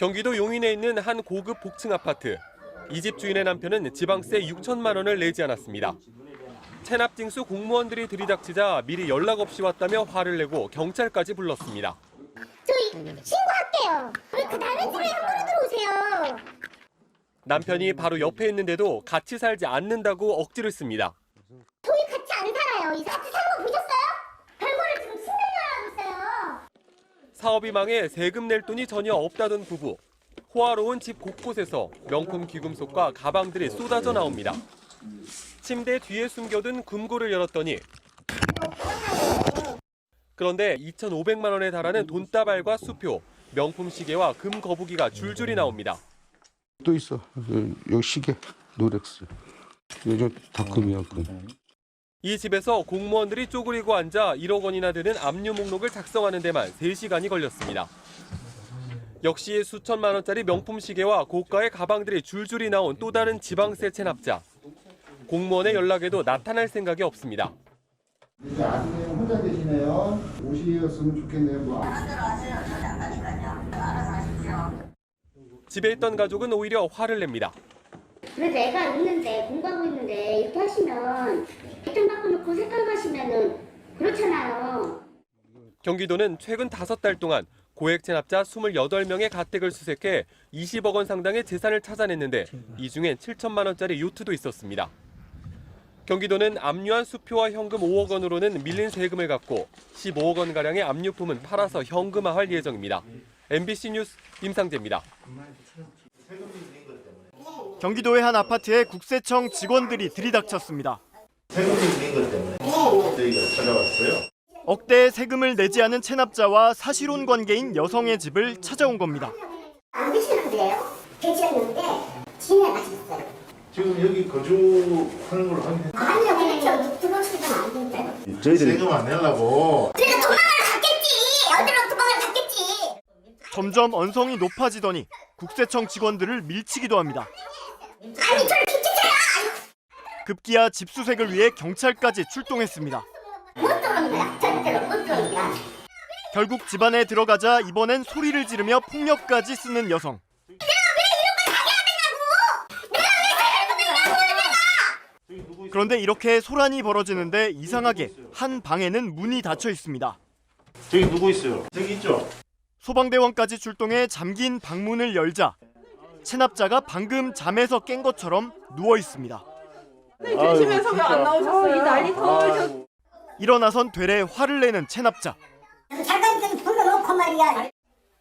경기도 용인에 있는 한 고급 복층 아파트. 이 집 주인의 남편은 지방세 6천만 원을 내지 않았습니다. 체납징수 공무원들이 들이닥치자 미리 연락 없이 왔다며 화를 내고 경찰까지 불렀습니다. 저희 신고할게요. 왜 그 다른 집에 함부로 들어오세요? 남편이 바로 옆에 있는데도 같이 살지 않는다고 억지를 씁니다. 저희 같이 안 살아요. 이 같이 사는 거 보셨어요? 별거를 지금 10년 하고 있어요. 사업이 망해 세금 낼 돈이 전혀 없다던 부부. 호화로운 집 곳곳에서 명품 귀금속과 가방들이 쏟아져 나옵니다. 침대 뒤에 숨겨둔 금고를 열었더니 그런데 2,500만 원에 달하는 돈다발과 수표, 명품 시계와 금 거북이가 줄줄이 나옵니다. 또 있어. 여기 시계, 롤렉스. 요즘 다 금이야, 금. 이 집에서 공무원들이 쪼그리고 앉아 1억 원이나 되는 압류 목록을 작성하는 데만 3시간이 걸렸습니다. 역시 수천만 원짜리 명품 시계와 고가의 가방들이 줄줄이 나온 또 다른 지방세 체납자. 공무원의 연락에도 나타날 생각이 없습니다. 이제 아드님 혼자 계시네요. 오시었으면 좋겠네요. 집에 있던 가족은 오히려 화를 냅니다. 그래도 애가 있는데 공부하고 있는데 이렇게 하시면 일단 바꿔놓고 색깔 가시면은 그렇잖아요. 경기도는 최근 5달 동안 고액 체납자 28명의 가택을 수색해 20억 원 상당의 재산을 찾아냈는데 이 중엔 7천만 원짜리 요트도 있었습니다. 경기도는 압류한 수표와 현금 5억 원으로는 밀린 세금을 갚고 15억 원가량의 압류품은 팔아서 현금화할 예정입니다. MBC 뉴스 임상재입니다. 경기도의 한 아파트에 국세청 직원들이 들이닥쳤습니다. 세금이 있는 것 때문에 저희가 찾아왔어요. 억대의 세금을 내지 않은 체납자와 사실혼 관계인 여성의 집을 찾아온 겁니다. 안 계시는데요? 계셨는데 지내가셨어요. 지금 여기 거주하는 걸로 확인했어요. 아니요, 그렇죠. 들어오시면 안 된다요. 저희들이 세금 안 내려고. 제가 도망을 갔겠지. 어디로 도망을 갔겠지. 점점 언성이 높아지더니 국세청 직원들을 밀치기도 합니다. 아니, 저를 비키세요. 급기야 집 수색을 위해 경찰까지 출동했습니다. 못 들어옵니다. 절대로 못 들어옵니다. 결국 집안에 들어가자 이번엔 소리를 지르며 폭력까지 쓰는 여성. 그런데 이렇게 소란이 벌어지는데 이상하게 한 방에는 문이 닫혀 있습니다. 저기 누구 있어요? 저기 있죠? 소방대원까지 출동해 잠긴 방문을 열자 체납자가 방금 잠에서 깬 것처럼 누워 있습니다. 계시면서 왜 안 나오셨어요? 이 난리 더. 일어나선 되레 화를 내는 체납자. 잠깐 불러놓고 말이야.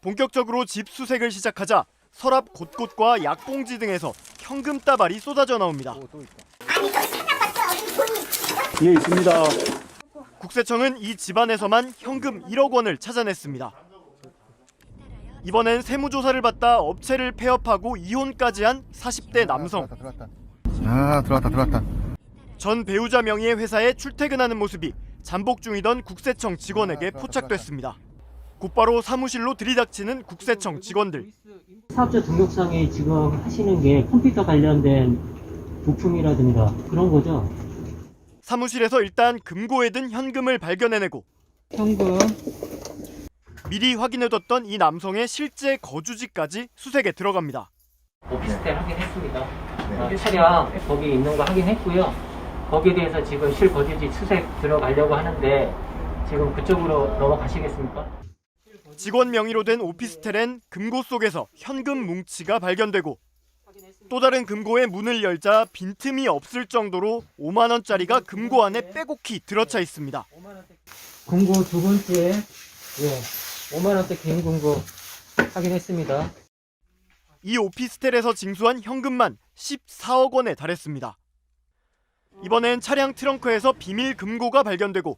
본격적으로 집 수색을 시작하자 서랍 곳곳과 약봉지 등에서 현금 따발이 쏟아져 나옵니다. 아니, 저 찾아봤어. 어디 돈이 있어요? 예, 있습니다. 국세청은 이 집안에서만 현금 1억 원을 찾아냈습니다. 이번엔 세무조사를 받다 업체를 폐업하고 이혼까지 한 40대 남성. 들어왔다. 전 배우자 명의의 회사에 출퇴근하는 모습이 잠복 중이던 국세청 직원에게 포착됐습니다. 곧바로 사무실로 들이닥치는 국세청 직원들. 사업자 등록상에 지금 하시는 게 컴퓨터 관련된 부품이라든가 그런 거죠? 사무실에서 일단 금고에 든 현금을 발견해내고 현금. 미리 확인해뒀던 이 남성의 실제 거주지까지 수색에 들어갑니다. 오피스텔 확인했습니다. 차량 거기 있는 거 확인했고요. 거기에 대해서 지금 실거주지 수색 들어가려고 하는데 지금 그쪽으로 넘어가시겠습니까? 직원 명의로 된 오피스텔엔 금고 속에서 현금 뭉치가 발견되고 또 다른 금고의 문을 열자 빈틈이 없을 정도로 5만 원짜리가 금고 안에 빼곡히 들어차 있습니다. 금고 두 번째 5만 원대 개인 금고 확인했습니다. 이 오피스텔에서 징수한 현금만 14억 원에 달했습니다. 이번엔 차량 트렁크에서 비밀 금고가 발견되고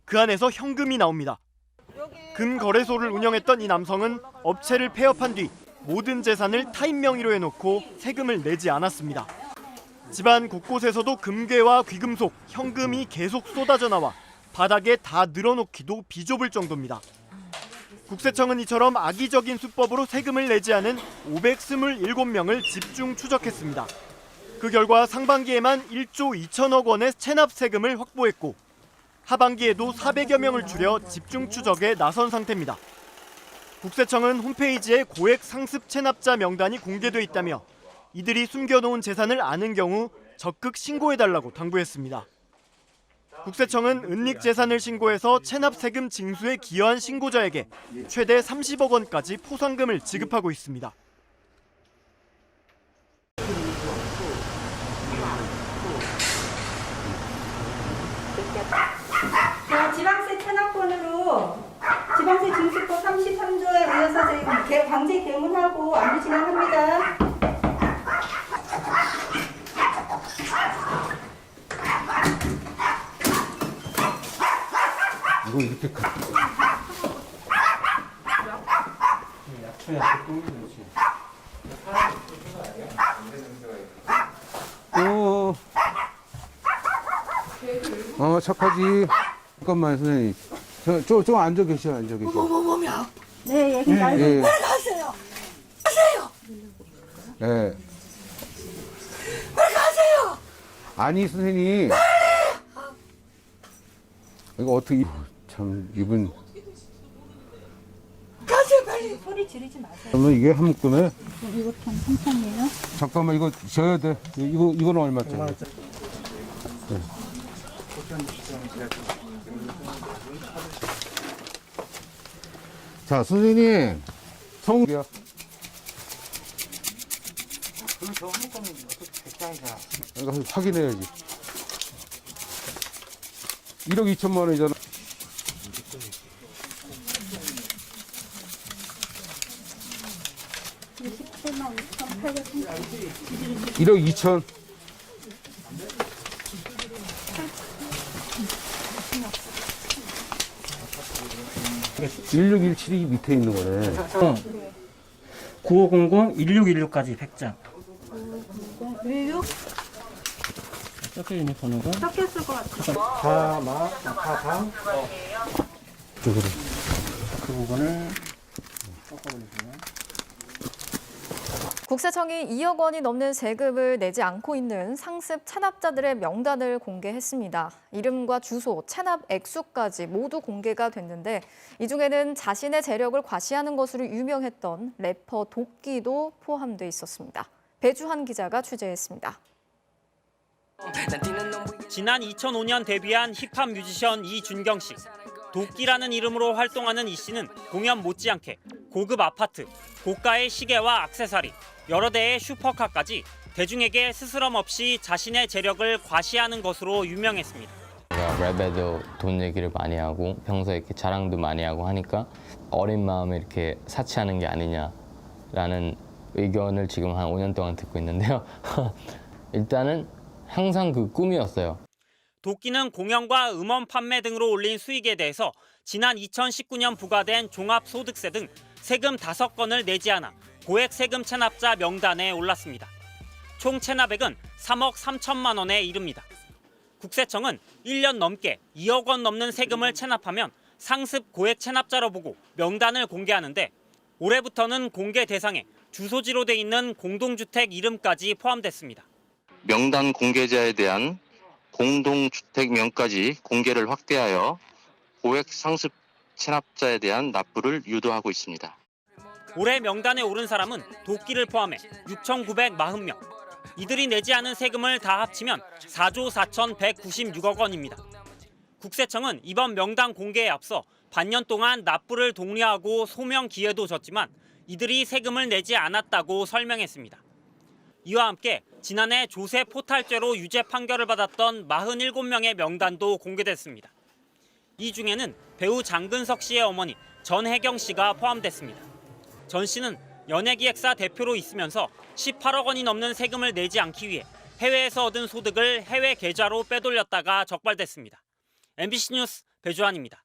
그 안에서 현금이 나옵니다. 금 거래소를 운영했던 이 남성은 업체를 폐업한 뒤 모든 재산을 타인 명의로 해놓고 세금을 내지 않았습니다. 집안 곳곳에서도 금괴와 귀금속, 현금이 계속 쏟아져 나와 바닥에 다 늘어놓기도 비좁을 정도입니다. 국세청은 이처럼 악의적인 수법으로 세금을 내지 않은 527명을 집중 추적했습니다. 그 결과 상반기에만 1조 2천억 원의 체납 세금을 확보했고 하반기에도 400여 명을 줄여 집중 추적에 나선 상태입니다. 국세청은 홈페이지에 고액 상습 체납자 명단이 공개돼 있다며 이들이 숨겨놓은 재산을 아는 경우 적극 신고해달라고 당부했습니다. 국세청은 은닉 재산을 신고해서 체납 세금 징수에 기여한 신고자에게 최대 30억 원까지 포상금을 지급하고 있습니다. 지방세 체납권으로 지방세 징수법 33조에 의해서 강제 개문하고 안부 진행합니다. 이거 이렇게 착하지. 잠깐만 선생님. 좀 앉아 계셔. 몸이 아파. 예. 빨리 가세요. 가세요. 예. 빨리 가세요. 아니 선생님. 이거 어떻게 참 이분. 가세요 빨리. 소리 지르지 마세요. 그러면 이게 한 묶음에 이거 참 한판이에요? 잠깐만 이거 져야 돼. 이거는 얼마짜리? 네. 자 선생님 성이야. 이거 확인해야지. 1억 2천만 원이잖아. (1억 2천) 1617이 밑에 있는 거네. 9500-1616까지 100장. 16? 적혀 있는 번호가 섞였을 것 같아요. 사방 쪽으로. 그 부분을 섞어보시면. 국세청이 2억 원이 넘는 세금을 내지 않고 있는 상습 체납자들의 명단을 공개했습니다. 이름과 주소, 체납 액수까지 모두 공개가 됐는데 이 중에는 자신의 재력을 과시하는 것으로 유명했던 래퍼 도끼도 포함돼 있었습니다. 배주환 기자가 취재했습니다. 지난 2005년 데뷔한 힙합 뮤지션 이준경 씨. 도끼라는 이름으로 활동하는 이 씨는 공연 못지않게 고급 아파트, 고가의 시계와 액세서리, 여러 대의 슈퍼카까지 대중에게 스스럼 없이 자신의 재력을 과시하는 것으로 유명했습니다. 제가 랩에도 돈 얘기를 많이 하고 평소에 이렇게 자랑도 많이 하고 하니까 어린 마음에 이렇게 사치하는 게 아니냐라는 의견을 지금 한 5년 동안 듣고 있는데요. 일단은 항상 그 꿈이었어요. 도끼는 공연과 음원 판매 등으로 올린 수익에 대해서 지난 2019년 부과된 종합소득세 등 세금 5건을 내지 않아 고액 세금 체납자 명단에 올랐습니다. 총 체납액은 3억 3천만 원에 이릅니다. 국세청은 1년 넘게 2억 원 넘는 세금을 체납하면 상습 고액 체납자로 보고 명단을 공개하는데 올해부터는 공개 대상에 주소지로 돼 있는 공동주택 이름까지 포함됐습니다. 명단 공개자에 대한 공동주택명까지 공개를 확대하여 고액 상습 체납자에 대한 납부를 유도하고 있습니다. 올해 명단에 오른 사람은 도끼를 포함해 6,940명. 이들이 내지 않은 세금을 다 합치면 4조 4,196억 원입니다. 국세청은 이번 명단 공개에 앞서 반년 동안 납부를 독려하고 소명 기회도 줬지만 이들이 세금을 내지 않았다고 설명했습니다. 이와 함께 지난해 조세 포탈죄로 유죄 판결을 받았던 47명의 명단도 공개됐습니다. 이 중에는 배우 장근석 씨의 어머니 전혜경 씨가 포함됐습니다. 전 씨는 연예기획사 대표로 있으면서 18억 원이 넘는 세금을 내지 않기 위해 해외에서 얻은 소득을 해외 계좌로 빼돌렸다가 적발됐습니다. MBC 뉴스 배주환입니다.